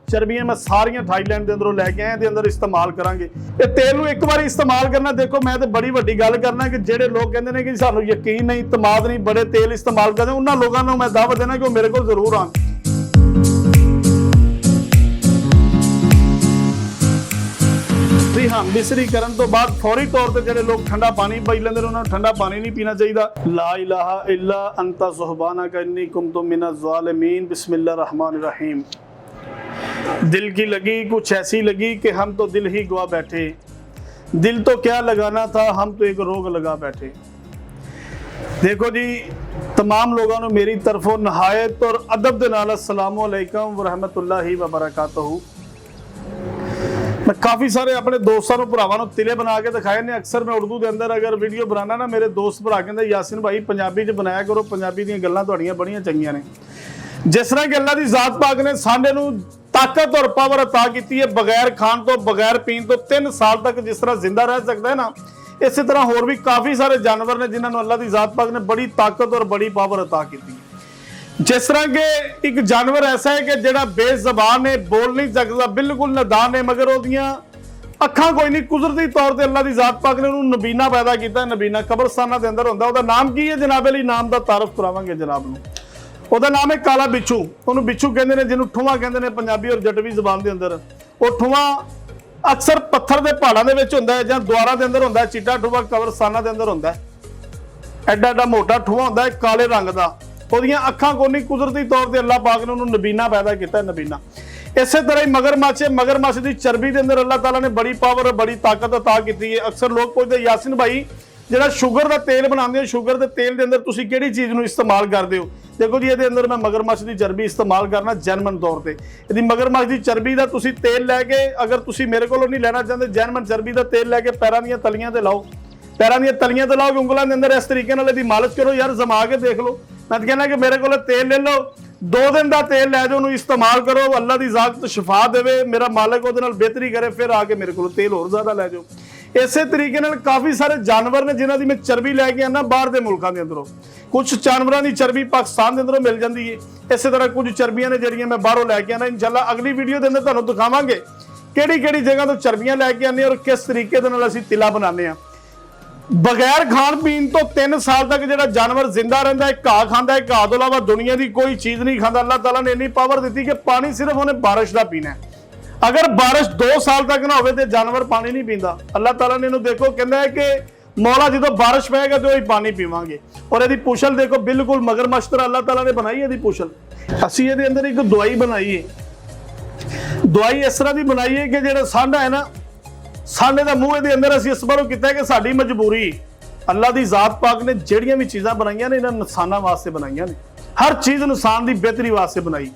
चर्बियां मैं सारियां थाईलैंड के अंदरों लैके आया, अंदर इस्तेमाल करांगे। ये तेल नूं एक बार इस्तेमाल करना, देखो मैं तो बड़ी वड्डी गल करना कि जेडे लोग कहंदे ने कि सानूं यकीन नहीं, इतमाद नहीं, बड़े तेल इस्तेमाल करदे, उन्हां लोकां नूं मैं दावत देना कि वो मेरे कोल जरूर आउण। जी हाँ, मिसरी करन तो बाद फौरी तौर पर जेडे लोग ठंडा पानी पी लेंदे ने, उन्हां नूं ठंडा पानी नहीं पीना चाहिए। ला इलाहा इल्ला अंता सुब्हानका इन्नी कुन्तु मिनज़ ज़ालिमीन। बिस्मिल्लाह रहमान रहीम। दिल की लगी कुछ ऐसी लगी कि हम तो दिल ही गवा बैठे, दिल तो क्या लगाना था, हम तो एक रोग लगा बैठे। देखो जी, तमाम लोगों ने मेरी तरफों नहायत और अदब दे नाल अस्सलामु अलैकुम व रहमतुल्लाहि व बरकातहू। मैं काफ़ी सारे अपने दोस्तों भरावां तिले बना के दिखाए ने। अक्सर मैं उर्दू के अंदर अगर वीडियो बनाना ना, मेरे दोस्त भरा कहते यासिन भाई पंजाबी च बनाया करो, पंजाबी दी गल्लां तुहाड़ियां बड़ियां चंगियां ने। जिस तरह कि अल्लाह दी ज़ात पाक ने साडे नूं ताकत और पावर अता की है, बगैर खान तो बगैर पीन तो 3 साल तक जिस तरह जिंदा रह सकता है ना, इसी तरह होर भी काफ़ी सारे जानवर ने जिन्होंने अल्लाह की ज़ात पाक ने बड़ी ताकत और बड़ी पावर अता की है। जिस तरह के एक जानवर ऐसा है कि जिहड़ा बेज़बान है, बोल नहीं सकता, बिल्कुल नादान है, मगर ओदियां अखां कोई नहीं। कुदरती तौर पर अल्लाह की ज़ात पाक ने उन्होंने नबीना पैदा किया। नबीना कब्रस्तानां दे अंदर हुंदा। उहदा नाम की है जनाब अली? नाम का तारफ करावांगे जनाब नूं। ਉਹਦਾ नाम है काला बिच्छू। ਉਹਨੂੰ बिच्छू कहते हैं, ਜਿਹਨੂੰ ਠੂਆ कहते हैं पंजाबी और जटवी ਜ਼ਬਾਨ ਦੇ ਅੰਦਰ। ਉਹ ਠੂਆ अक्सर पत्थर के पहाड़ों के विच ਹੁੰਦਾ है ਜਾਂ ਦੁਆਰਾਂ ਦੇ ਅੰਦਰ ਹੁੰਦਾ है। चिट्टा ठूआ कब्रस्तानां ਦੇ अंदर ਹੁੰਦਾ है। ਐਡਾ ਐਡਾ ਮੋਟਾ ਠੂਆ ਹੁੰਦਾ है काले रंग का। ਉਹਦੀਆਂ ਅੱਖਾਂ ਕੋਈ ਨਹੀਂ, ਕੁਦਰਤੀ तौर पर अल्लाह पाक ने ਉਹਨੂੰ नबीना पैदा किया। नबीना इस तरह ही मगरमच्छ है। मगरमच्छ की चर्बी के अंदर अल्लाह ताला ने बड़ी पावर बड़ी ताकत अता की है। अक्सर लोग पूछते यासिन भाई ਜਿਹੜਾ ਸ਼ੂਗਰ ਦਾ ਤੇਲ ਬਣਾਉਂਦੇ ਹੋ, ਸ਼ੂਗਰ ਦੇ ਤੇਲ ਦੇ ਅੰਦਰ ਤੁਸੀਂ ਕਿਹੜੀ ਚੀਜ਼ ਨੂੰ ਇਸਤੇਮਾਲ ਕਰਦੇ ਹੋ? ਦੇਖੋ ਜੀ, ਇਹਦੇ ਅੰਦਰ ਮੈਂ ਮਗਰਮੱਛ ਦੀ ਚਰਬੀ ਇਸਤੇਮਾਲ ਕਰਨਾ ਜੈਨੂਇਨ ਤੌਰ ਤੇ। ਇਹਦੀ ਮਗਰਮੱਛ ਦੀ ਚਰਬੀ ਦਾ ਤੁਸੀਂ ਤੇਲ ਲੈ ਕੇ, ਅਗਰ ਤੁਸੀਂ ਮੇਰੇ ਕੋਲੋਂ ਨਹੀਂ ਲੈਣਾ ਚਾਹੁੰਦੇ, ਜੈਨੂਇਨ ਚਰਬੀ ਦਾ ਤੇਲ ਲੈ ਕੇ ਪੈਰਾਂ ਦੀਆਂ ਤਲੀਆਂ ਤੇ ਲਾਓ। ਪੈਰਾਂ ਦੀਆਂ ਤਲੀਆਂ ਤੇ ਲਾਓ, ਉਂਗਲਾਂ ਦੇ ਅੰਦਰ ਇਸ ਤਰੀਕੇ ਨਾਲ ਇਹਦੀ ਮਾਲਿਸ਼ ਕਰੋ। ਯਾਰ ਜਮਾ ਕੇ ਦੇਖ ਲਓ। ਮੈਂ ਤਾਂ ਕਹਿੰਦਾ ਕਿ ਮੇਰੇ ਕੋਲੋਂ ਤੇਲ ਲੈ ਲਓ, 2 दिन का तेल लै जाओ, ਉਹਨੂੰ इस्तेमाल करो। अल्लाह की ज़ात शफा देवे, मेरा मालिक ਉਹਦੇ ਨਾਲ बेहतरी करे, फिर आके मेरे को तेल होर ज़्यादा लै जाओ। इसे तरीके नाल काफ़ी सारे जानवर ने जिन्हां दी मैं चर्बी लैके आना बाहर के मुल्कों के अंदरों। कुछ जानवरों की चर्बी पाकिस्तान के अंदरों मिल जाती है। इस तरह कुछ चर्बियां ने जिहड़ियां मैं बाहरों लैके आना। इंशाअल्लाह अगली वीडियो के अंदर तुहानूं दिखावांगे किहड़ी जगह तो चर्बियां लैके आने और किस तरीके दे नाल असीं तिला बनाने आ। बगैर खाण पीन तो 3 साल तक जो जानवर जिंदा रहा है, घा खाता है, घा तो इलावा दुनिया की कोई चीज़ नहीं खाता। अल्लाह ताला ने इन्नी पावर दी कि पानी सिर्फ उन्हें बारिश का पीना है। अगर बारिश 2 साल तक ना हो तो जानवर पानी नहीं पीता। अल्लाह ताला ने इन्हों देखो कहता है कि मौला जो बारिश पेगा तो ही पानी पीवांगे। और यदि पूछल देखो बिल्कुल मगरमच्छ तरह अल्लाह ताला ने बनाई है। पूछल असी ये अंदर एक दवाई बनाई है। दवाई इस तरह की बनाई है कि जो सांडा है ना, सांडे का मूँह ये अंदर असीं इस बारों किया कि साडी मजबूरी, अल्लाह की ज़ात पाक ने जिहड़ियां भी चीज़ां बनाईयां ने इन्हां नुकसानां वास्ते बनाईयां ने। हर चीज़ इंसान की बेहतरी वास्ते बनाई।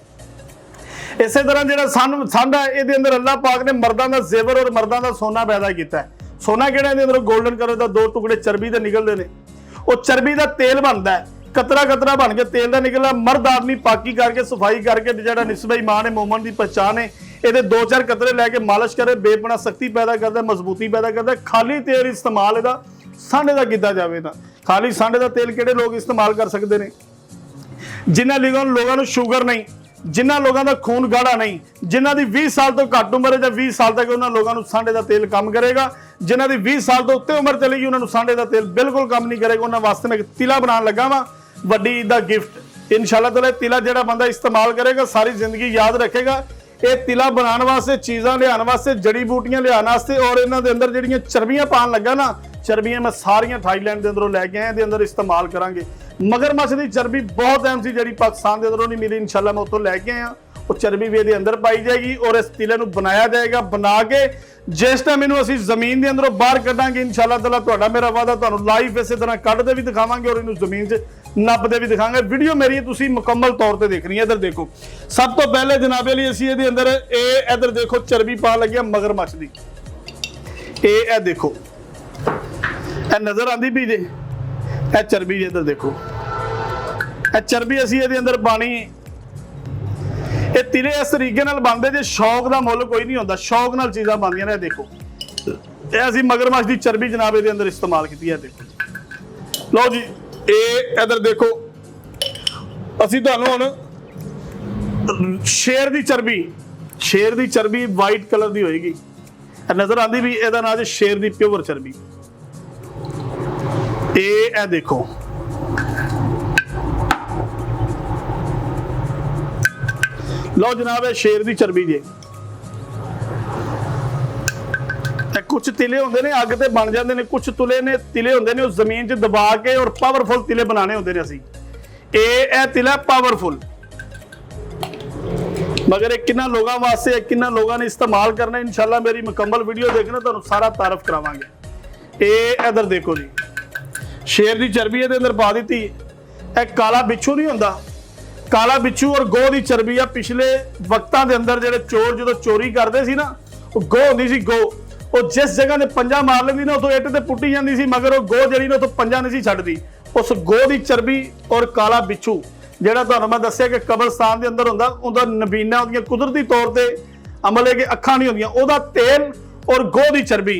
इस तरह जो सांडा है ये अंदर अल्लाह पाक ने मर्दां दा जेवर और मर्दां दा सोना पैदा किया है। सोना किहड़ा इहदे अंदर गोल्डन कलर का 2 टुकड़े चर्बी के निकलते हैं। वो चर्बी का तेल बनता है, कतरा कतरा बन के तेल का निकलना। मर्द आदमी पाकी करके सफाई करके जो निस्बे ईमान है, मोमन की पहचान है, ये 2-4 कतरे लैके मालिश करे, बेपना शक्ति पैदा करता है, मजबूती पैदा करता है। खाली तेल इस्तेमाल इसका सांडे का किया जाए तो खाली सांडे का तेल किहड़े लोग इस्तेमाल कर सकते हैं? जिन्हां लोगों को शुगर नहीं, जिन्हां लोगों का खून गाढ़ा नहीं, जिन्हां की 20 साल तो घट उम्र है या 20 साल तक उन्होंने लोगों को सांडे का तेल काम करेगा। जिन्हां की 20 साल तो उत्ते उम्र चलेगी उन्होंने सांडे का तेल बिल्कुल काम नहीं करेगा। उन्होंने वास्ते मैं तिला बनाने लगा वा, वड्डी ईद दा गिफ्ट। इंशाअल्लाह ताला तिला जिहड़ा बंदा इस्तेमाल करेगा सारी जिंदगी याद रखेगा। ये तिला बनाने वास्ते, चीज़ां लियाने वास्ते, जड़ी बूटियां लियाने वास्ते और इन्हां दे अंदर जिहड़ियां चर्बियां पान लगा ना, चर्बियां मैं सारियां थाईलैंड के अंदरों लैके आया, अंदर इस्तेमाल करांगे। मगरमच्छ की चर्बी बहुत अहम सी जिहड़ी पाकिस्तान के अंदरों नहीं मिली। इंशाअल्लाह मैं उत्थों लैके आया, वो चर्बी भी ये अंदर पाई जाएगी और इस तिले को बनाया जाएगा। बना के जिस टाइम इनू असीं जमीन के अंदरों बाहर कढ़ांगे इंशाअल्लाह ताला, तुहाडा मेरा वादा तुहानूं लाइव इस तरह कढ़ते भी दिखावांगे और इनू जमीन च नपदे भी दिखांगे। वीडियो मेरी तुसीं मुकम्मल तौर पर देखनी है। इधर देखो, सब तो पहले जनाब अली असीं इहदे अंदर इधर देखो चर्बी पा लगी मगरमच्छ की। ये देखो, ए नज़र आती भी जे ए चर्बी, इधर देखो ए चर्बी असीं इहदे अंदर पानी। ये तिले इस तरीके नाल बनदे जे शौक का मुल कोई नहीं होंदा, शौक नाल चीज़ां बनदियां ने। देखो ये असीं मगरमच्छ की चर्बी जनाब इहदे अंदर इस्तेमाल की है। देखो लो जी, ये इधर देखो असीं तुहानूं हुण शेर की चर्बी शेर की चर्बी वाइट कलर की होएगी, नजर आती भी ਇਹਦਾ नाम है शेर की प्योर चर्बी। ये देखो लो जनाब, है शेर की चर्बी जे। कुछ तिले होंगे ने अग ते बन जाते हैं, कुछ तिले होंगे ने जमीन च दबा के और पावरफुल तिले बनाने होंगे ने असी। ये तिला पावरफुल, मगर ये किन्ना लोगों वास्ते, किन्ना लोगों ने इस्तेमाल करना, इंशाल्लाह मेरी मुकम्मल वीडियो देखना तुहानू सारा तारफ करावांगे। ये इधर देखो जी, शेर की चर्बी ये अंदर पा दी। एक काला बिच्छू नहीं होंदा, काला बिच्छू और गो की चर्बी आ। पिछले वक्तां दे अंदर जेडे चोर जो चोरी करते सी ना, वो गो होंदी सी, गो। ਉਹ जिस जगह ने पंजा मार लेंदी ना, उतों ਇੱਟ ਤੇ ਪੁੱਟੀ ਜਾਂਦੀ ਸੀ, मगर ਉਹ ਗੋ ਜਿਹੜੀ ਨਾ ਉਤੋਂ पंजा नहीं सी ਛੱਡਦੀ। उस गो की चर्बी और काला बिच्छू ਜਿਹੜਾ ਤੁਹਾਨੂੰ ਮੈਂ ਦੱਸਿਆ ਕਿ ਕਬਰਸਤਾਨ ਦੇ ਅੰਦਰ ਹੁੰਦਾ, ਉਹਦਾ ਨਬੀਨਾ ਉਹਦੀਆਂ ਕੁਦਰਤੀ ਤੌਰ ਤੇ ਅਮਲ ਹੈ ਕਿ ਅੱਖਾਂ ਨਹੀਂ ਹੁੰਦੀਆਂ, ਉਹਦਾ ਤੇਲ ਔਰ ਗੋ ਦੀ ਚਰਬੀ,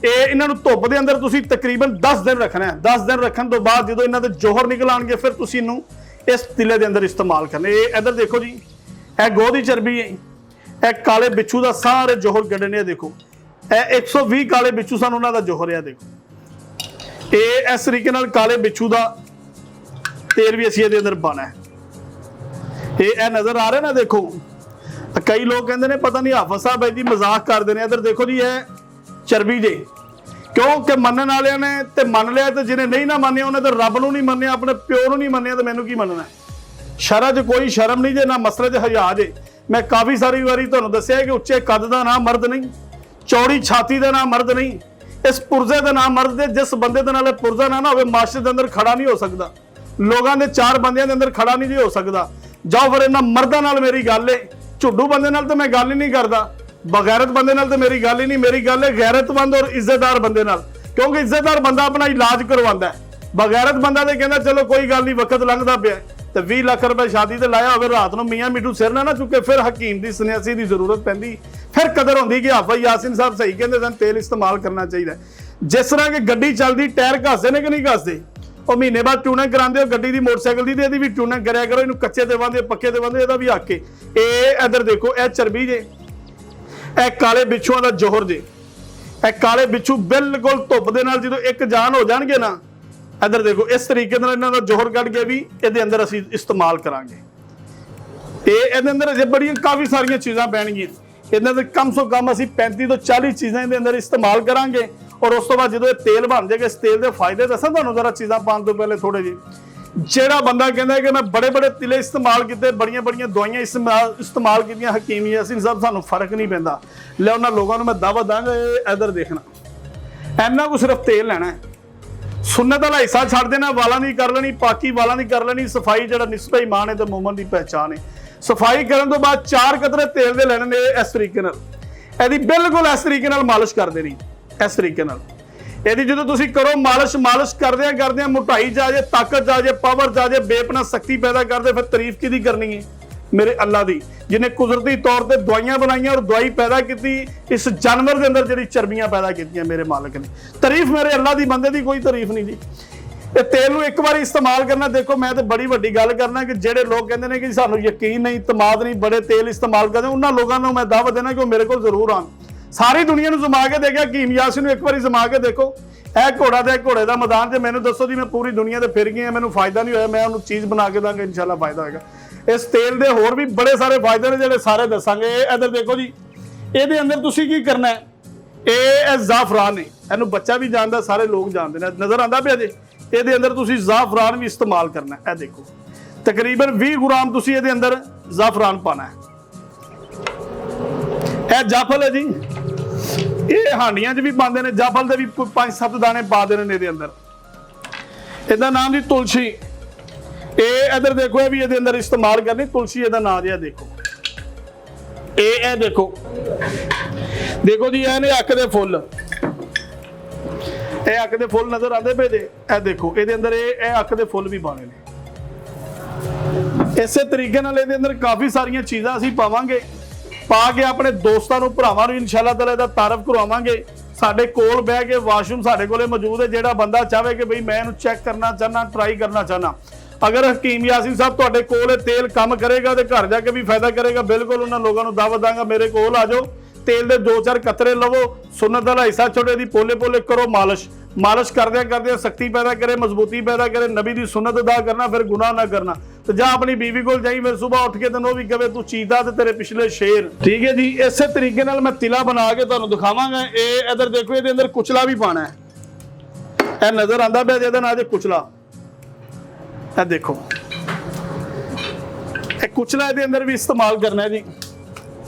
ਇਹ ਇਹਨਾਂ ਨੂੰ ਧੁੱਪ ਦੇ ਅੰਦਰ ਤੁਸੀਂ ਤਕਰੀਬਨ 10 ਦਿਨ ਰੱਖਣਾ ਹੈ। 10 ਦਿਨ ਰੱਖਣ ਤੋਂ ਬਾਅਦ ਜਦੋਂ ਇਹਨਾਂ ਦੇ ਜੋਹਰ ਨਿਕਲ ਆਣਗੇ, ਫਿਰ ਤੁਸੀਂ ਇਹਨੂੰ ਇਸ ਤਿਲੇ ਦੇ ਅੰਦਰ ਇਸਤੇਮਾਲ ਕਰਨਾ। ਇਹ ਇੱਧਰ ਦੇਖੋ ਜੀ, ਇਹ ਗੋ ਦੀ ਚਰਬੀ ਹੈ, ਇਹ ਕਾਲੇ ਬਿੱਛੂ ਦਾ ਸਾਰੇ ਜੋਹਰ ਕੱਢਣੇ। ਦੇਖੋ ਇਹ 120 ਕਾਲੇ ਬਿੱਛੂ ਸਨ, ਉਹਨਾਂ ਦਾ ਜੋਹਰ ਹੈ। ਦੇਖੋ ਇਹ ਇਸ ਤਰੀਕੇ ਨਾਲ ਕਾਲੇ ਬਿੱਛੂ ਦਾ तेल भी असी ਇਹਦੇ ਅੰਦਰ ਪਾਣਾ ਹੈ। ਇਹ ਨਜ਼ਰ ਆ ਰਿਹਾ ਨਾ, देखो कई लोग कहते हैं पता नहीं हाफिज साहब जी मजाक करते हैं। इधर देखो जी, ये चर्बी जे, क्योंकि मनन वाले ने तो मन लिया, तो जिन्हें नहीं ना मानिया उन्हें तो रब नूं नहीं मन्निया, अपने प्यो नूं नहीं मन्निया, तो मैनूं की मनना है। शरअ च कोई शर्म नहीं जे, ना मसले च हया जे। मैं काफ़ी सारी बारी तुहानूं दस्सिया कि उच्चे कद का नाम मर्द नहीं, चौड़ी छाती का नाम मर्द नहीं, इस पुरजे का नाम मर्द है। जिस बंदे दे नाल पुरजा ना होवे, माशरे के अंदर खड़ा नहीं हो सकता, लोगों के 4 बंदियां के अंदर खड़ा नहीं हो सकता। जाओ फिर इन्हां मर्दां नाल मेरी गल है, झुड्डू बंदे नाल तो मैं गल ही नहीं करता, बगैरत बंदे नाल तो मेरी गल ही नहीं। मेरी गल है गैरतमंद और इज्जतदार बंदे नाल, क्योंकि इज्जतदार बंदा अपना इलाज करवांदा है। बगैरत बंदा तो कहता चलो कोई गल नहीं, वक्त लंघदा पिया, तो 20 लाख रुपए शादी ते लाया होवे, रात नूं मियां मिठू सिर ना चुके, फिर हकीम की सन्यासी की जरूरत पैंदी, फिर कदर होंदी कि हाफिज यासीन साहब सही कहंदे सन, तेल इस्तेमाल करना चाहिए। जिस तरह की गड्डी चलदी, टायर घसदे ने कि नहीं घसदे, और महीने बाद ट्यूनिंग करांदे हो गड्डी दी, मोटरसाइकिल दी, ते भी ट्यूनिंग करया करो, इनू कच्चे ते वांदे पक्के ते वांदे, इहदा भी हक है। ਇਹ इधर देखो, ਇਹ चर्बी जे, ਇਹ काले बिच्छुआं दा जोहर जे। ਇਹ काले बिच्छू बिल्कुल धुप दे नाल जदों एक जान हो जाणगे ना, इधर देखो इस तरीके नाल इन्हां दा जोहर कढ के भी इहदे अंदर असीं इस्तेमाल करांगे। ਇਹਦੇ अंदर अजे बड़ियां काफ़ी सारियां चीज़ां पैणगीਆਂ, इहदे अंदर कम सो कम असीं 35 ਤੋਂ 40 चीज़ां इहदे अंदर इस्तेमाल करांगे। और उस तो बाद जो तेल बन जाएगा, इस तेल के फायदे दसा तुहानूं जरा चीज़ां पाउण तो पहले थोड़े जी। ਜਿਹੜਾ बंदा कहता है कि मैं बड़े बड़े तिले इस्तेमाल किए, बड़ियां बड़ियां दवाइयां इस्तेमाल की, हकीम यासीन साहब सानूं फर्क नहीं पैंदा, ले उन्हां लोगों मैं दावा दांगा। इधर देखना, इन्ना को सिर्फ तेल लेना है, सुन्नत वाला हिस्सा छड्ड देना, वालां दी कर लेनी, पाकी वालां दी कर लेनी, सफाई जिहड़ा निस्बत ईमान है तो मोमन की पहचान है। सफाई करने तो बाद 4 कतरे तेल दे लेने ने, इस तरीके नाल इहदी बिल्कुल इस तरीके नाल मालिश कर देनी, इस तरीके नाल यदि जो तुम करो मालिश करदे मोटाई जा जाए, ताकत जा जाए, पावर जा जाए, बेपना शक्ति पैदा कर दे, फिर तारीफ किहदी करनी है? मेरे अल्लाह दी, जिन्हें कुदरती तौर पर दवाइयां बनाई और दवाई पैदा की, इस जानवर के अंदर जी चर्बियां पैदा की मेरे मालिक ने। तारीफ मेरे अल्लाह की, बंदे की कोई तारीफ नहीं जी। ये तेल नूं एक बार इस्तेमाल करना, देखो मैं तो बड़ी वड्डी गल करना कि जेडे लोग कहते हैं कि सानूं यकीन नहीं, तमाद नहीं, बड़े तेल इस्तेमाल करते, उन्हां लोगों को मैं दावा देना कि वो मेरे को जरूर आन। सारी दुनिया को जमा के देखा, हकीम यासीन एक बार जमा के देखो, यह घोड़ा तो घोड़े का मैदान से मैंने दसो जी, मैं पूरी दुनिया से फिर गई, मैंने फायदा नहीं होया, मैं उन्होंने चीज़ बना के दांगा, इंशाल्लाह फायदा होगा। इस तेल के होर भी बड़े सारे फायदे ने जो सारे दसांगे। इधर देखो जी, ये अंदर तुसीं की करना है, ये ज़ाफरान है, इनू बच्चा भी जानता, सारे लोग जानते हैं, नज़र आता पिया जे। ये अंदर तुसीं ज़ाफरान भी इस्तेमाल करना है। देखो तकरीबन 20 ग्राम तुसीं ये अंदर ज़ाफरान पाना है। यह जाफल है जी, ये हांडियां च भी पाते हैं, जाफल के भी 5-7 दाने पा देने ये अंदर। इसका नाम जी तुलसी। ये इधर देखो, ये भी ये अंदर इस्तेमाल करनी, तुलसी इसका नाम है। देखो ये देखो, देखो जी, ये अक दे फुल, ये अक दे फुल नजर आते पे जे। ये देखो ये अंदर ये अक दे फुल भी पाने ने। इस तरीके नाल ये अंदर काफ़ी सारियां चीज़ां असीं पावांगे, पा के अपने दोस्तों को, भरावां नूं इंशाअल्लाह ताला इहदा तारफ करवावांगे। साडे कोल बैठ के वाशरूम साडे कोले मौजूद है, जिहड़ा बंदा चाहे कि बई मैं इहनूं चैक करना चाहना, ट्राई करना चाहना, अगर हकीम यासीन साहब तुहाडे कोल तेल काम करेगा तो घर जाके भी फायदा करेगा। बिल्कुल उन्होंने लोगों को दावत दांगा, मेरे कोल आ जाओ, तेल के 2-4 कतरे लवो, सुन्नत वाला हिस्सा छोड़े दी पोले पोले करो मालिश, मालिश करदे शक्ति पैदा करे, मजबूती पैदा करे, नबी की सुन्नत अदा करना, फिर गुनाह ना करना। तो जा अपनी बीवी को जाई, फिर सुबह उठ के तेन भी कहे तू चीता ते तेरे पिछले शेर। ठीक है जी, इस तरीके नाल मैं तिला बना के तुहानू दिखावांगा। ये इधर देखो, ये अंदर कुचला भी पाना है, यह नजर आंदा पिया जिहदा नाम है कुचला। यह देखो, यह कुचला इहदे अंदर भी इस्तेमाल करना है जी।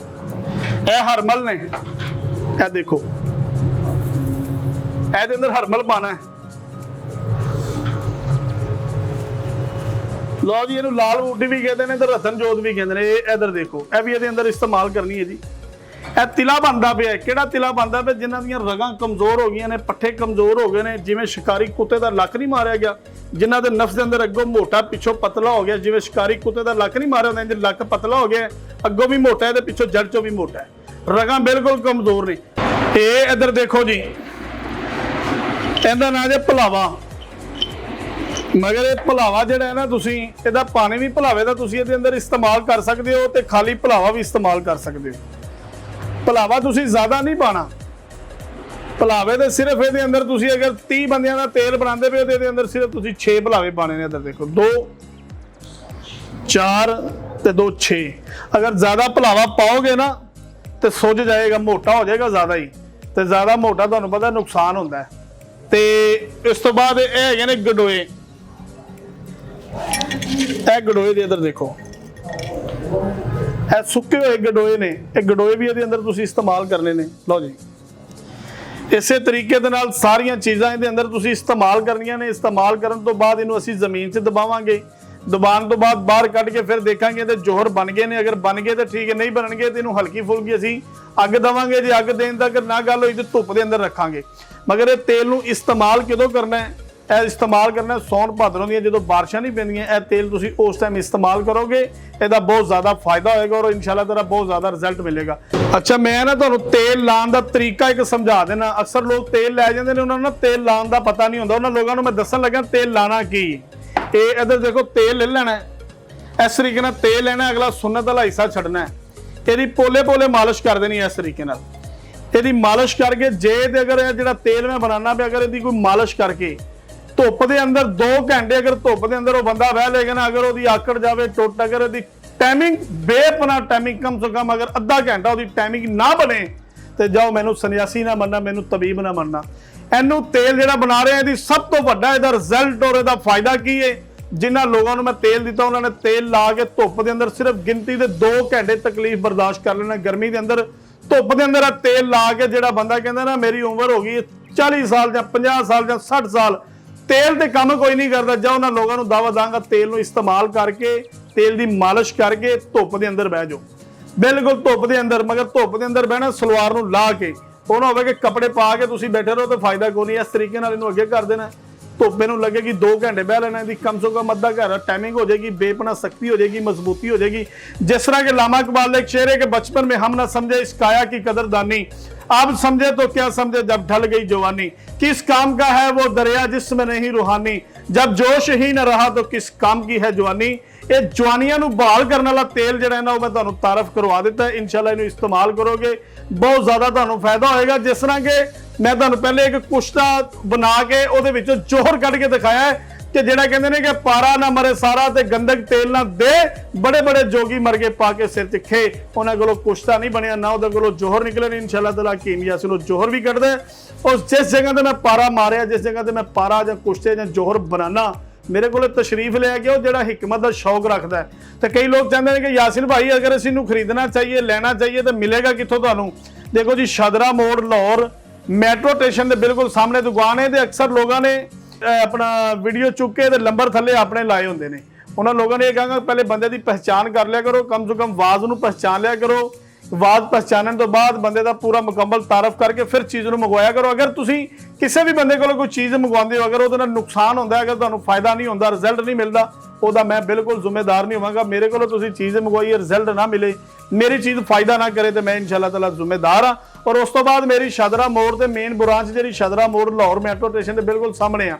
यह हरमल ने, यह देखो ਇਹਦੇ ਅੰਦਰ ਹਰਮਲ ਪਾਣਾ ਹੈ। ਲਓ ਜੀ, ਇਹਨੂੰ ਲਾਲ ਬੂਟੀ ਵੀ ਕਹਿੰਦੇ ਨੇ ਤੇ ਰਤਨ ਜੋਤ ਵੀ ਕਹਿੰਦੇ ਨੇ। ਇਹ ਇਧਰ ਦੇਖੋ, ਇਹ ਵੀ ਇਹਦੇ ਅੰਦਰ ਇਸਤੇਮਾਲ ਕਰਨੀ ਹੈ ਜੀ। ਇਹ ਤਿਲਾ ਬਣਦਾ ਪਿਆ, ਕਿਹੜਾ ਤਿਲਾ ਬਣਦਾ ਪਿਆ? ਜਿਨ੍ਹਾਂ ਦੀਆਂ ਰਗਾਂ ਕਮਜ਼ੋਰ ਹੋ ਗਈਆਂ ਨੇ, ਪੱਠੇ ਕਮਜ਼ੋਰ ਹੋ ਗਏ ਨੇ, ਜਿਵੇਂ ਸ਼ਿਕਾਰੀ ਕੁੱਤੇ ਦਾ ਲੱਕ ਨਹੀਂ ਮਾਰਿਆ ਗਿਆ, ਜਿਨ੍ਹਾਂ ਦੇ ਨਫਸ ਦੇ ਅੰਦਰ ਅੱਗੋਂ ਮੋਟਾ ਪਿੱਛੋਂ ਪਤਲਾ ਹੋ ਗਿਆ, ਜਿਵੇਂ ਸ਼ਿਕਾਰੀ ਕੁੱਤੇ ਦਾ ਲੱਕ ਨਹੀਂ ਮਾਰਿਆ ਹੁੰਦਾ, ਇਹਦੇ ਲੱਕ ਪਤਲਾ ਹੋ ਗਿਆ, ਅੱਗੋਂ ਵੀ ਮੋਟਾ ਹੈ ਤੇ ਪਿੱਛੋਂ ਜੜ ਚੋਂ ਵੀ ਮੋਟਾ ਹੈ, ਰਗਾਂ ਬਿਲਕੁਲ ਕਮਜ਼ੋਰ ਨੇ। ਇਹ ਇਧਰ ਦੇਖੋ ਜੀ, ਇਹਦਾ ਨਾਂ ਜੇ ਭਲਾਵਾ। ਮਗਰ ਇਹ ਭਲਾਵਾ ਜਿਹੜਾ ਹੈ ਨਾ, ਤੁਸੀਂ ਇਹਦਾ ਪਾਣੀ ਵੀ ਭਲਾਵੇ ਦਾ ਤੁਸੀਂ ਇਹਦੇ ਅੰਦਰ ਇਸਤੇਮਾਲ ਕਰ ਸਕਦੇ ਹੋ ਤੇ ਖਾਲੀ ਭਲਾਵਾ ਵੀ ਇਸਤੇਮਾਲ ਕਰ ਸਕਦੇ ਹੋ। ਭਲਾਵਾ ਤੁਸੀਂ ਜ਼ਿਆਦਾ ਨਹੀਂ ਪਾਣਾ, ਭਲਾਵੇ ਦੇ ਸਿਰਫ ਇਹਦੇ ਅੰਦਰ ਤੁਸੀਂ ਅਗਰ 30 ਬੰਦਿਆਂ ਦਾ ਤੇਲ ਬਣਾਉਂਦੇ ਪਏ ਹੋ ਤੇ ਇਹਦੇ ਅੰਦਰ ਸਿਰਫ ਤੁਸੀਂ 6 ਭਲਾਵੇ ਪਾਣੇ ਨੇ। ਇੱਧਰ ਦੇਖੋ, 2 4 ਤੇ 2 6। ਅਗਰ ਜ਼ਿਆਦਾ ਭਲਾਵਾ ਪਾਓਗੇ ਨਾ ਤੇ ਸੁੱਜ ਜਾਏਗਾ, ਮੋਟਾ ਹੋ ਜਾਏਗਾ ਜ਼ਿਆਦਾ ਹੀ, ਤੇ ਜ਼ਿਆਦਾ ਮੋਟਾ ਤੁਹਾਨੂੰ ਪਤਾ ਨੁਕਸਾਨ ਹੁੰਦਾ ਹੈ। ਤੇ ਇਸ ਤੋਂ ਬਾਅਦ ਇਹ ਹੈਗੇ ਨੇ ਗਡੋਏ। ਇਹ ਗਡੋਏ ਦੇ ਅੰਦਰ ਦੇਖੋ, ਇਹ ਸੁੱਕੇ ਹੋਏ ਗਡੋਏ ਨੇ। ਇਹ ਗਡੋਏ ਵੀ ਇਹਦੇ ਅੰਦਰ ਤੁਸੀਂ ਇਸਤੇਮਾਲ ਕਰਨੇ ਨੇ। ਲਓ ਜੀ, ਇਸੇ ਤਰੀਕੇ ਦੇ ਨਾਲ ਸਾਰੀਆਂ ਚੀਜ਼ਾਂ ਇਹਦੇ ਅੰਦਰ ਤੁਸੀਂ ਇਸਤੇਮਾਲ ਕਰਨੀਆਂ ਨੇ। ਇਸਤੇਮਾਲ ਕਰਨ ਤੋਂ ਬਾਅਦ ਇਹਨੂੰ ਅਸੀਂ ਜ਼ਮੀਨ 'ਚ ਦਬਾਵਾਂਗੇ। ਦਬਾਉਣ ਤੋਂ ਬਾਅਦ ਬਾਹਰ ਕੱਢ ਕੇ ਫਿਰ ਦੇਖਾਂਗੇ ਤੇ ਜੋਹਰ ਬਣ ਗਏ ਨੇ। ਅਗਰ ਬਣ ਗਏ ਤਾਂ ਠੀਕ ਹੈ, ਨਹੀਂ ਬਣਨਗੇ ਤੇ ਇਹਨੂੰ ਹਲਕੀ ਫੁਲਕੀ ਅਸੀਂ ਅੱਗ ਦੇਵਾਂਗੇ। ਜੇ ਅੱਗ ਦੇਣ ਤੱਕ ਨਾ ਗੱਲ ਹੋਈ ਤੇ ਧੁੱਪ ਦੇ ਅੰਦਰ ਰੱਖਾਂਗੇ। ਮਗਰ ਇਹ ਤੇਲ ਨੂੰ ਇਸਤੇਮਾਲ ਕਦੋਂ ਕਰਨਾ ਹੈ? ਇਹ ਇਸਤੇਮਾਲ ਕਰਨਾ ਸੌਣ ਭਾਦਰੋਂ ਦੀਆਂ ਜਦੋਂ ਬਾਰਿਸ਼ਾਂ ਨਹੀਂ ਪੈਂਦੀਆਂ, ਇਹ ਤੇਲ ਤੁਸੀਂ ਉਸ ਟਾਈਮ ਇਸਤੇਮਾਲ ਕਰੋਗੇ, ਇਹਦਾ ਬਹੁਤ ਜ਼ਿਆਦਾ ਫਾਇਦਾ ਹੋਏਗਾ ਔਰ ਇਨਸ਼ਾਅੱਲਾ ਤਾਲਾ ਬਹੁਤ ਜ਼ਿਆਦਾ ਰਿਜ਼ਲਟ ਮਿਲੇਗਾ। ਅੱਛਾ, ਮੈਂ ਨਾ ਤੁਹਾਨੂੰ ਤੇਲ ਲਾਉਣ ਦਾ ਤਰੀਕਾ ਇੱਕ ਸਮਝਾ ਦੇਣਾ। ਅਕਸਰ ਲੋਕ ਤੇਲ ਲੈ ਜਾਂਦੇ ਨੇ, ਉਹਨਾਂ ਨੂੰ ਤੇਲ ਲਾਉਣ ਦਾ ਪਤਾ ਨਹੀਂ ਹੁੰਦਾ। ਉਹਨਾਂ ਲੋਕਾਂ ਨੂੰ ਮੈਂ ਦੱਸਣ ਲੱਗਾ ਤੇਲ ਲਾਣਾ ਕੀ। ਇਹ ਇੱਧਰ ਦੇਖੋ, ਤੇਲ ਲੈ ਲੈਣਾ, ਇਸ ਤਰੀਕੇ ਨਾਲ ਤੇਲ ਲੈਣਾ, ਅਗਲਾ ਸੁन्नत ਵਾਲਾ ਹਿੱਸਾ ਛੱਡਣਾ, ਇਹਦੀ ਪੋਲੇ ਪੋਲੇ ਮਾਲਿਸ਼ ਕਰ ਦੇਣੀ ਇਸ ਤਰੀਕੇ ਨਾਲ। ਇਹਦੀ ਮਾਲਿਸ਼ ਕਰਕੇ ਜੇ ਤੇ ਅਗਰ ਇਹ ਜਿਹੜਾ ਤੇਲ ਮੈਂ ਬਣਾਉਣਾ ਪਿਆ, ਅਗਰ ਇਹਦੀ ਕੋਈ ਮਾਲਿਸ਼ ਕਰਕੇ ਧੁੱਪ ਦੇ ਅੰਦਰ 2 ਘੰਟੇ ਅਗਰ ਧੁੱਪ ਦੇ ਅੰਦਰ ਉਹ ਬੰਦਾ ਬਹਿ ਲੇਗਾ ਨਾ, ਅਗਰ ਉਹਦੀ ਆਕੜ ਜਾਵੇ ਟੁੱਟ, ਅਗਰ ਇਹਦੀ ਟਾਈਮਿੰਗ ਬੇਪਨਾ ਟਾਈਮਿੰਗ ਕਮ ਤੋਂ ਕਮ ਅਗਰ ਅੱਧਾ ਘੰਟਾ ਉਹਦੀ ਟਾਈਮਿੰਗ ਨਾ ਬਣੇ ਤੇ ਜਾਓ, ਮੈਨੂੰ ਸੰਨਿਆਸੀ ਨਾ ਮੰਨਣਾ, ਮੈਨੂੰ ਤਬੀਬ ਨਾ ਮੰਨਣਾ। ਇਹਨੂੰ ਤੇਲ ਜਿਹੜਾ ਬਣਾ ਰਿਹਾ, ਇਹਦੀ ਸਭ ਤੋਂ ਵੱਡਾ ਇਹਦਾ ਰਿਜ਼ਲਟ ਔਰ ਇਹਦਾ ਫਾਇਦਾ ਕੀ ਹੈ? ਜਿਨ੍ਹਾਂ ਲੋਕਾਂ ਨੂੰ ਮੈਂ ਤੇਲ ਦਿੱਤਾ, ਉਹਨਾਂ ਨੇ ਤੇਲ ਲਾ ਕੇ ਧੁੱਪ ਦੇ ਅੰਦਰ ਸਿਰਫ ਗਿਣਤੀ ਦੇ 2 ਘੰਟੇ ਤਕਲੀਫ ਬਰਦਾਸ਼ਤ ਕਰ ਲੈਣਾ। ਗਰਮੀ ਦੇ ਅੰਦਰ ਧੁੱਪ ਦੇ ਅੰਦਰ ਤੇਲ ਲਾ ਕੇ ਜਿਹੜਾ ਬੰਦਾ ਕਹਿੰਦਾ ਨਾ ਮੇਰੀ ਉਮਰ ਹੋ ਗਈ 40 ਸਾਲ ਜਾਂ 50 ਸਾਲ ਜਾਂ 60 ਸਾਲ, ਤੇਲ ਤੇ ਕੰਮ ਕੋਈ ਨਹੀਂ ਕਰਦਾ, ਜਾਂ ਉਹਨਾਂ ਲੋਕਾਂ ਨੂੰ ਦਾਵਾ ਦਾਂਗਾ ਤੇਲ ਨੂੰ ਇਸਤੇਮਾਲ ਕਰਕੇ, ਤੇਲ ਦੀ ਮਾਲਿਸ਼ ਕਰਕੇ ਧੁੱਪ ਦੇ ਅੰਦਰ ਬਹਿ ਜਾਓ। ਬਿਲਕੁਲ ਧੁੱਪ ਦੇ ਅੰਦਰ, ਮਗਰ ਧੁੱਪ ਦੇ ਅੰਦਰ ਬਹਿਣਾ ਸਲਵਾਰ ਨੂੰ ਲਾ ਕੇ, ਉਹ ਨਾ ਹੋਵੇ ਕਿ ਕੱਪੜੇ ਪਾ ਕੇ ਤੁਸੀਂ ਬੈਠੇ ਰਹੋ ਤਾਂ ਫਾਇਦਾ ਕੋਈ ਨਹੀਂ। ਇਸ ਤਰੀਕੇ ਨਾਲ ਇਹਨੂੰ ਅੱਗੇ ਕਰ ਦੇਣਾ। ਧੁੱਪ ਨੂੰ ਲੱਗੇਗੀ 2 ਘੰਟੇ ਬਹਿ ਲੈਣਾ, ਇਹਦੀ ਕਮ ਸੇ ਕਮ ਅੱਧਾ ਘੰਟਾ ਟਾइमिंग हो जाएगी, बेपना शक्ति हो जाएगी, मजबूती हो जाएगी। जिस तरह के लामा इकबाल एक शेर है कि बचपन में हम ना समझे इस काया की कदरदानी, अब समझे तो क्या समझे जब ढल गई जवानी, किस काम का है वो दरिया जिसमें नहीं रूहानी, जब जोश ही न रहा तो किस काम की है जवानी। ਇਹ ਜਵਾਨੀਆਂ ਨੂੰ ਬਹਾਲ ਕਰਨ ਵਾਲਾ ਤੇਲ ਜਿਹੜਾ ਹੈ ਨਾ, ਉਹ ਮੈਂ ਤੁਹਾਨੂੰ ਤਾਰਫ ਕਰਵਾ ਦਿੱਤਾ ਹੈ। ਇਨਸ਼ਾਅੱਲਾ ਇਹਨੂੰ ਇਸਤੇਮਾਲ ਕਰੋਗੇ, ਬਹੁਤ ਜ਼ਿਆਦਾ ਤੁਹਾਨੂੰ ਫਾਇਦਾ ਹੋਏਗਾ। ਜਿਸ ਤਰ੍ਹਾਂ ਕਿ ਮੈਂ ਤੁਹਾਨੂੰ ਪਹਿਲੇ ਇੱਕ ਕੁਸ਼ਤਾ ਬਣਾ ਕੇ ਉਹਦੇ ਵਿੱਚੋਂ ਜੋਹਰ ਕੱਢ ਕੇ ਦਿਖਾਇਆ ਹੈ ਕਿ ਜਿਹੜਾ ਕਹਿੰਦੇ ਨੇ ਕਿ ਪਾਰਾ ਨਾ ਮਰੇ ਸਾਰਾ ਤੇ ਗੰਦਕ ਤੇਲ ਨਾ ਦੇ, ਬੜੇ ਬੜੇ ਜੋਗੀ ਮਰ ਗਏ ਪਾ ਕੇ ਸਿਰ 'ਚ ਖੇ। ਉਹਨਾਂ ਕੋਲੋਂ ਕੁਸ਼ਤਾ ਨਹੀਂ ਬਣਿਆ, ਨਾ ਉਹਦੇ ਕੋਲੋਂ ਜੋਹਰ ਨਿਕਲੇ ਨੇ। ਇਨਸ਼ਾਅੱਲਾ ਤਾਲਾ ਹਕੀਮ ਯਾਸੀਨ ਉਹ ਜੋਹਰ ਵੀ ਕੱਢਦਾ। ਉਸ ਜਿਸ ਜਗ੍ਹਾ ਤੇ ਮੈਂ ਪਾਰਾ ਮਾਰਿਆ, ਜਿਸ ਜਗ੍ਹਾ ਤੇ ਮੈਂ ਪਾਰਾ ਜਾਂ ਕੁਸ਼ਤੇ ਜਾਂ ਜੋਹਰ ਬਣਾਉਣਾ, मेरे को तशरीफ ले गया वो जो हिकमत का शौक रखता है। तो कई लोग चाहते हैं कि यासिन भाई अगर इस खरीदना चाहिए, लेना चाहिए तो मिलेगा कितों तुहानू? देखो जी, शादरा मोड़ लाहौर मैट्रो स्टेशन के बिल्कुल सामने दुकान है। तो अक्सर लोगों ने अपना वीडियो चुक के नंबर थले अपने लाए होंगे ने। उन्होंने लोगों ने यह कहा पहले बंदे की पहचान कर लिया करो, कम से कम आवाज़ को पहचान लिया करो। आवाज़ पहचानने तो बाद बंदे का पूरा मुकम्मल तारफ करके फिर चीज़ को मंगवाया करो। अगर तुसी किसी भी बंदे को कोई चीज़ मंगवाते हो, अगर वो नुकसान होता है, अगर तुहानू फायदा नहीं होता, रिजल्ट नहीं मिलता, ਉਹਦਾ मैं बिल्कुल जिम्मेदार नहीं होवांगा। मेरे को तुसी चीज़ मंगवाई, रिजल्ट ना मिले, मेरी चीज़ फायदा ना करे तो मैं इंशाअल्लाह ताला जिम्मेदार हाँ। ਔਰ ਉਸ ਤੋਂ ਬਾਅਦ ਮੇਰੀ ਸ਼ਾਦਰਾ ਮੋੜ ਤੇ ਮੇਨ ਬ੍ਰਾਂਚ ਜਿਹੜੀ ਸ਼ਾਦਰਾ ਮੋੜ ਲਾਹੌਰ ਮੈਟਰੋ ਸਟੇਸ਼ਨ ਦੇ ਬਿਲਕੁਲ ਸਾਹਮਣੇ ਆ।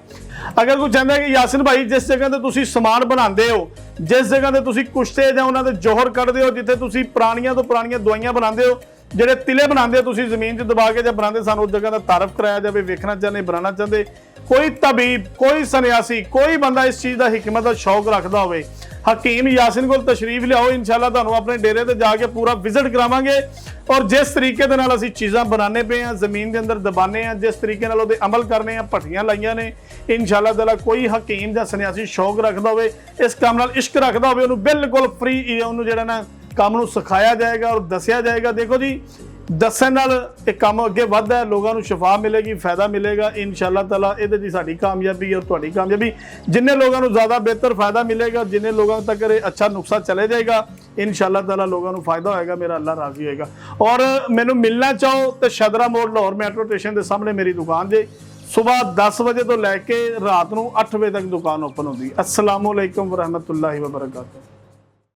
ਅਗਰ ਕੋਈ ਚਾਹੁੰਦਾ ਕਿ ਯਾਸਿਨ ਭਾਈ ਜਿਸ ਜਗ੍ਹਾ ਤੇ ਤੁਸੀਂ ਸਮਾਨ ਬਣਾਉਂਦੇ ਹੋ, ਜਿਸ ਜਗ੍ਹਾ ਤੇ ਤੁਸੀਂ ਕੁਸ਼ਤੇ ਜਾਂ ਉਹਨਾਂ ਦੇ ਜੋਹਰ ਕੱਢਦੇ ਹੋ, ਜਿੱਥੇ ਤੁਸੀਂ ਪੁਰਾਣੀਆਂ ਤੋਂ ਪੁਰਾਣੀਆਂ ਦਵਾਈਆਂ ਬਣਾਉਂਦੇ ਹੋ, ਜਿਹੜੇ ਤਿਲੇ ਬਣਾਉਂਦੇ ਹੋ ਤੁਸੀਂ ਜ਼ਮੀਨ 'ਚ ਦਬਾ ਕੇ ਜਾਂ ਬਣਾਉਂਦੇ, ਸਾਨੂੰ ਉਸ ਜਗ੍ਹਾ ਦਾ ਤਾਰਫ ਕਰਾਇਆ ਜਾਵੇ। ਵੇਖਣਾ ਚਾਹੁੰਦੇ, ਬਣਾਉਣਾ ਚਾਹੁੰਦੇ, ਕੋਈ ਤਬੀਬ, ਕੋਈ ਸੰਨਿਆਸੀ, ਕੋਈ ਬੰਦਾ ਇਸ ਚੀਜ਼ ਦਾ ਹਿਕਮਤ ਦਾ ਸ਼ੌਕ ਰੱਖਦਾ ਹੋਵੇ, ਹਕੀਮ ਯਾਸਿਨ ਕੋਲ ਤਸ਼ਰੀਫ ਲਿਆਓ। ਇਨਸ਼ਾਅੱਲਾ ਤੁਹਾਨੂੰ ਆਪਣੇ ਡੇਰੇ ਤੇ ਜਾ ਕੇ ਪੂਰਾ ਵਿਜ਼ਿਟ ਕਰਾਵਾਂਗੇ। ਔਰ ਜਿਸ ਤਰੀਕੇ ਦੇ ਨਾਲ ਅਸੀਂ ਚੀਜ਼ਾਂ ਬਣਾਉਂਦੇ ਪਏ ਹਾਂ, ਜ਼ਮੀਨ ਦੇ ਅੰਦਰ ਦਬਾਉਂਦੇ ਹਾਂ, ਜਿਸ ਤਰੀਕੇ ਨਾਲ ਉਹਦੇ ਅਮਲ ਕਰਨੇ ਆ, ਭੱਠੀਆਂ ਲਾਈਆਂ ਨੇ, ਇਨਸ਼ਾਅੱਲਾ ਤਾਲਾ ਕੋਈ ਹਕੀਮ ਜਾਂ ਸੰਨਿਆਸੀ ਸ਼ੌਕ ਰੱਖਦਾ ਹੋਵੇ, ਇਸ ਕੰਮ ਨਾਲ ਇਸ਼ਕ ਰੱਖਦਾ ਹੋਵੇ, ਉਹਨੂੰ ਬਿਲਕੁਲ ਫ੍ਰੀ ਉਹਨੂੰ ਜਿਹੜਾ ਨਾ ਕੰਮ ਨੂੰ ਸਿਖਾਇਆ ਜਾਏਗਾ ਔਰ ਦੱਸਿਆ ਜਾਏਗਾ। ਦੇਖੋ ਜੀ, ਦੱਸਣ ਨਾਲ ਇਹ ਕੰਮ ਅੱਗੇ ਵੱਧਦਾ ਹੈ, ਲੋਕਾਂ ਨੂੰ ਸ਼ਿਫਾ ਮਿਲੇਗੀ, ਫਾਇਦਾ ਮਿਲੇਗਾ ਇਨਸ਼ਾਅੱਲਾ ਤਾਲਾ। ਇਹਦੇ ਦੀ ਸਾਡੀ ਕਾਮਯਾਬੀ ਔਰ ਤੁਹਾਡੀ ਕਾਮਯਾਬੀ, ਜਿੰਨੇ ਲੋਕਾਂ ਨੂੰ ਜ਼ਿਆਦਾ ਬਿਹਤਰ ਫਾਇਦਾ ਮਿਲੇਗਾ, ਜਿੰਨੇ ਲੋਕਾਂ ਤੱਕ ਇਹ ਅੱਛਾ ਨੁਕਸਾ ਚਲੇ ਜਾਏਗਾ, ਇਨਸ਼ਾਅੱਲਾ ਤਾਲਾ ਲੋਕਾਂ ਨੂੰ ਫਾਇਦਾ ਹੋਏਗਾ, ਮੇਰਾ ਅੱਲਾ ਰਾਜ਼ੀ ਹੋਏਗਾ। ਔਰ ਮੈਨੂੰ ਮਿਲਣਾ ਚਾਹੋ ਤੇ ਸ਼ਾਦਰਾ ਮੋੜ ਲਾਹੌਰ ਮੈਟਰੋ ਸਟੇਸ਼ਨ ਦੇ ਸਾਹਮਣੇ ਮੇਰੀ ਦੁਕਾਨ ਜੇ। ਸਵੇਰ 10 ਵਜੇ ਤੋਂ ਲੈ ਕੇ ਰਾਤ ਨੂੰ 8 ਵਜੇ ਤੱਕ ਦੁਕਾਨ ਓਪਨ ਹੁੰਦੀ ਹੈ। अस्सलामु अलैकुम वरहमतुल्लाहि वबरकातुहू।